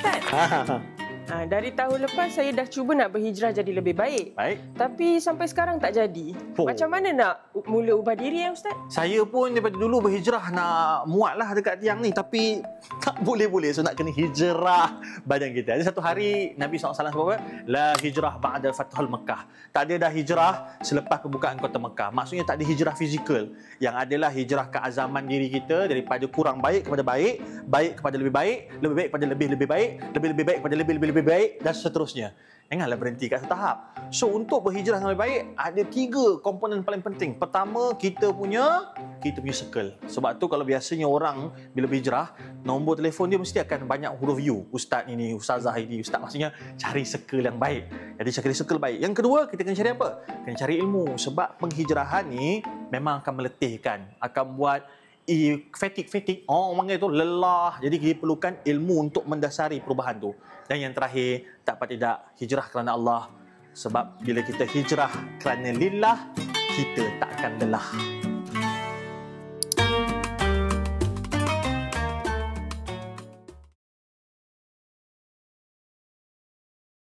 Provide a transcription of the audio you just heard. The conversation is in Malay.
Ustaz. Dari tahun lepas saya dah cuba nak berhijrah jadi lebih baik. Tapi sampai sekarang tak jadi. Macam mana nak mula ubah diri Ustaz? Saya pun daripada dulu berhijrah nak muatlah dekat tiang ni. Tapi tak boleh-boleh. So nak kena hijrah badan kita. Ada satu hari Nabi SAW sebut apa? La hijrah ba'da fathul Mekah. Tak ada dah hijrah selepas pembukaan kota Mekah. Maksudnya tak ada hijrah fizikal. Yang adalah hijrah keazaman diri kita daripada kurang baik kepada baik, baik kepada lebih baik kepada lebih baik, lebih baik kepada lebih baik dan seterusnya. Janganlah berhenti kat satu tahap. So untuk berhijrah yang lebih baik ada 3 komponen paling penting. Pertama, kita punya circle. Sebab tu kalau biasanya orang bila berhijrah, nombor telefon dia mesti akan banyak huruf U. Ustaz ini, ustazah ini, ustaz, maksudnya cari circle yang baik. Jadi cari circle baik. Yang kedua, kita kena cari apa? Kena cari ilmu. Sebab penghijrahan ni memang akan meletihkan, akan buat fatigue, orang panggil tu lelah. Jadi kita perlukan ilmu untuk mendasari perubahan tu. Dan yang terakhir, tak apa tidak, hijrah kerana Allah. Sebab bila kita hijrah kerana lillah, kita tak akan lelah.